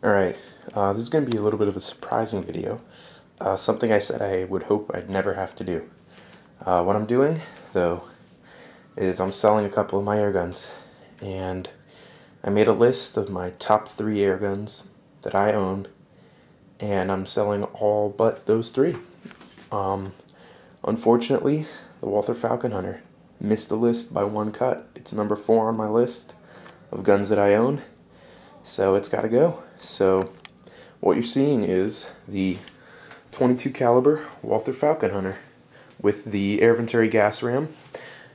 Alright, this is going to be a little bit of a surprising video. Something I said I would hope I'd never have to do. What I'm doing, though, is I'm selling a couple of my air guns. And I made a list of my top 3 air guns that I own. And I'm selling all but those 3. Unfortunately, the Walther Falcon Hunter missed the list by 1 cut. It's number 4 on my list of guns that I own. So it's got to go. So what you're seeing is the 22 caliber Walther Falcon Hunter with the air venturi gas ram.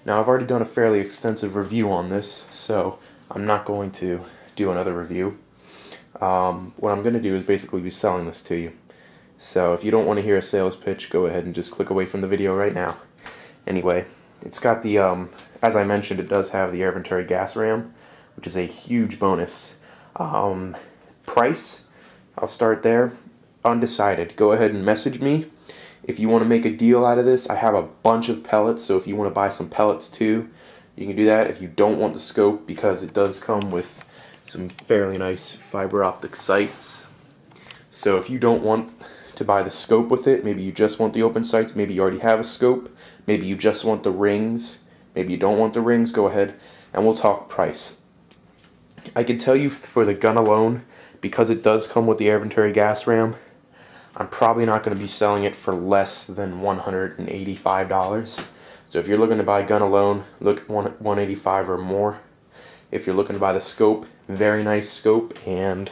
Now I've already done a fairly extensive review on this, so I'm not going to do another review. What I'm going to do is basically be selling this to you. So if you don't want to hear a sales pitch, go ahead and just click away from the video right now. Anyway, it's got the, as I mentioned, it does have the air venturi gas ram, which is a huge bonus. Price, I'll start there. Undecided. Go ahead and message me if you want to make a deal out of this. I have a bunch of pellets, so if you want to buy some pellets too, you can do that. If you don't want the scope, because it does come with some fairly nice fiber optic sights. So if you don't want to buy the scope with it, maybe you just want the open sights, maybe you already have a scope, maybe you just want the rings, maybe you don't want the rings, go ahead and we'll talk price. I can tell you for the gun alone, because it does come with the air venturi gas ram, I'm probably not going to be selling it for less than $185. So if you're looking to buy a gun alone, look at $185 or more. If you're looking to buy the scope, very nice scope, and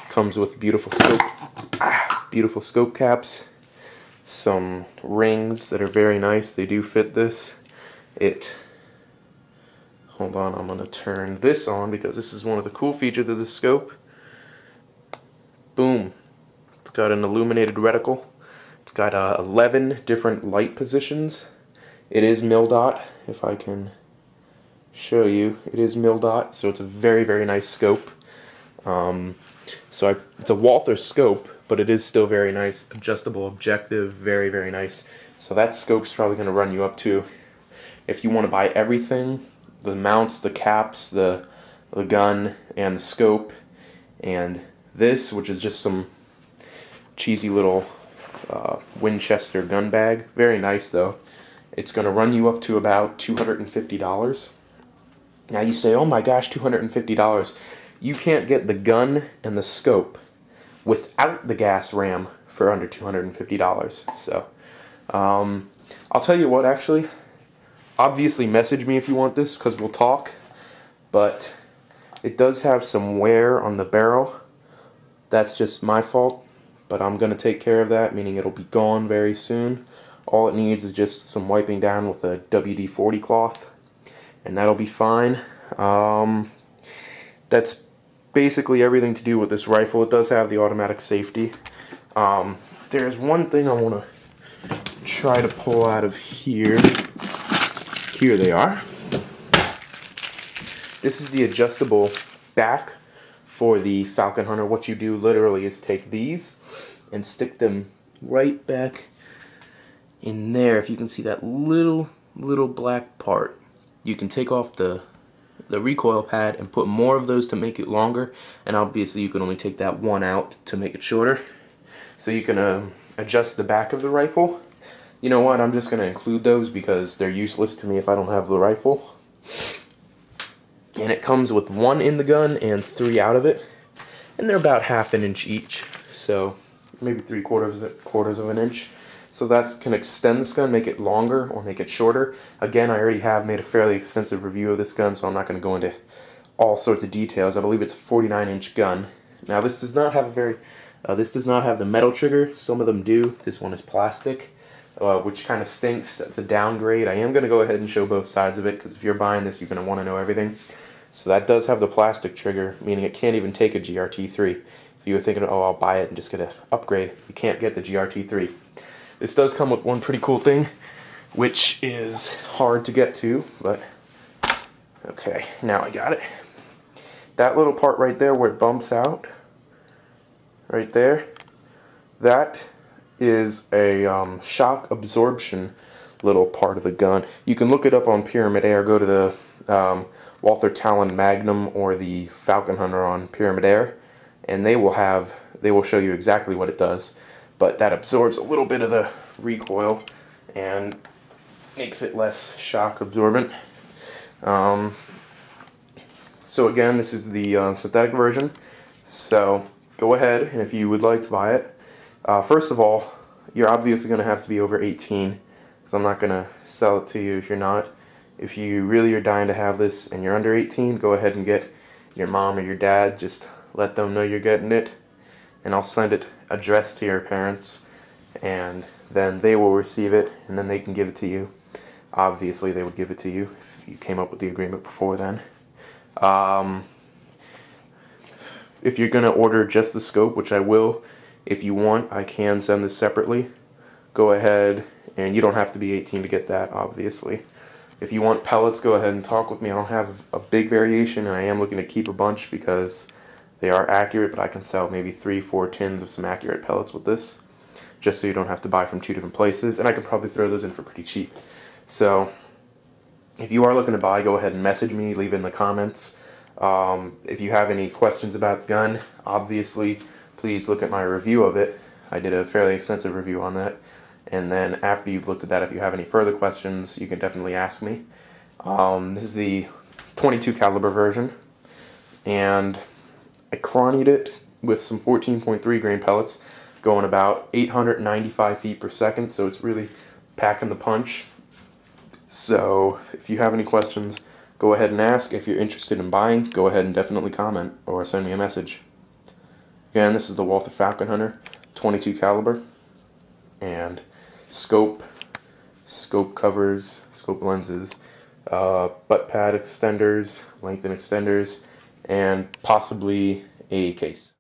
comes with beautiful scope caps, some rings that are very nice. They do fit this. Hold on, I'm going to turn this on because this is one of the cool features of the scope. Boom. It's got an illuminated reticle. It's got 11 different light positions. It is mil-dot, if I can show you. It is mil-dot, so it's a very, very nice scope. It's a Walther scope, but it is still very nice. Adjustable objective, very, very nice. So that scope's probably going to run you up to, if you want to buy everything, the mounts, the caps, the gun, and the scope, and this, which is just some cheesy little Winchester gun bag. Very nice though. It's going to run you up to about $250. Now you say, oh my gosh, $250. You can't get the gun and the scope without the gas ram for under $250. So I'll tell you what, actually, obviously message me if you want this, because we'll talk, but it does have some wear on the barrel. That's just my fault, but I'm going to take care of that, meaning it'll be gone very soon. All it needs is just some wiping down with a WD-40 cloth, and that'll be fine. That's basically everything to do with this rifle. It does have the automatic safety. There's one thing I want to try to pull out of here. Here they are. This is the adjustable back for the Falcon Hunter. What you do literally is take these and stick them right back in there. If you can see that little black part, you can take off the recoil pad and put more of those to make it longer, and obviously you can only take that one out to make it shorter. So you can adjust the back of the rifle. You know what, I'm just going to include those because they're useless to me if I don't have the rifle. And it comes with 1 in the gun and 3 out of it. And they're about ½ an inch each. So maybe 3/4 of an inch. So that can extend this gun, make it longer or make it shorter. Again, I already have made a fairly extensive review of this gun, so I'm not going to go into all sorts of details. I believe it's a 49-inch gun. Now this does not have the metal trigger. Some of them do. This one is plastic, which kind of stinks. That's a downgrade. I am going to go ahead and show both sides of it, because if you're buying this, you're going to want to know everything. So that does have the plastic trigger, meaning it can't even take a GRT3. If you were thinking, oh, I'll buy it and just get an upgrade, you can't get the GRT3. This does come with one pretty cool thing, which is hard to get to, but okay, now I got it. That little part right there where it bumps out, right there, that is a shock absorption little part of the gun. You can look it up on Pyramid Air. Go to the Walther Talon Magnum or the Falcon Hunter on Pyramid Air. and they will show you exactly what it does, but that absorbs a little bit of the recoil and makes it less shock absorbent. So again, this is the synthetic version. So go ahead, and if you would like to buy it, first of all, you're obviously going to have to be over 18, so I'm not going to sell it to you if you're not. If you really are dying to have this and you're under 18, go ahead and get your mom or your dad. Just let them know you're getting it, and I'll send it addressed to your parents, and then they will receive it, and then they can give it to you. Obviously, they would give it to you if you came up with the agreement before then. If you're going to order just the scope, which I will, if you want, I can send this separately. Go ahead, and you don't have to be 18 to get that, obviously. If you want pellets, go ahead and talk with me. I don't have a big variation, and I am looking to keep a bunch because they are accurate, but I can sell maybe 3-4 tins of some accurate pellets with this, just so you don't have to buy from 2 different places, and I can probably throw those in for pretty cheap. So if you are looking to buy, go ahead and message me, leave it in the comments. If you have any questions about the gun, obviously, please look at my review of it. I did a fairly extensive review on that. And then after you've looked at that, if you have any further questions, you can definitely ask me. This is the 22 caliber version, and I cronied it with some 14.3 grain pellets, going about 895 feet per second, so it's really packing the punch. So if you have any questions, go ahead and ask. If you're interested in buying, go ahead and definitely comment or send me a message. Again, this is the Walther Falcon Hunter, 22 caliber, and scope covers, scope lenses, butt pad extenders, lengthen extenders, and possibly a case.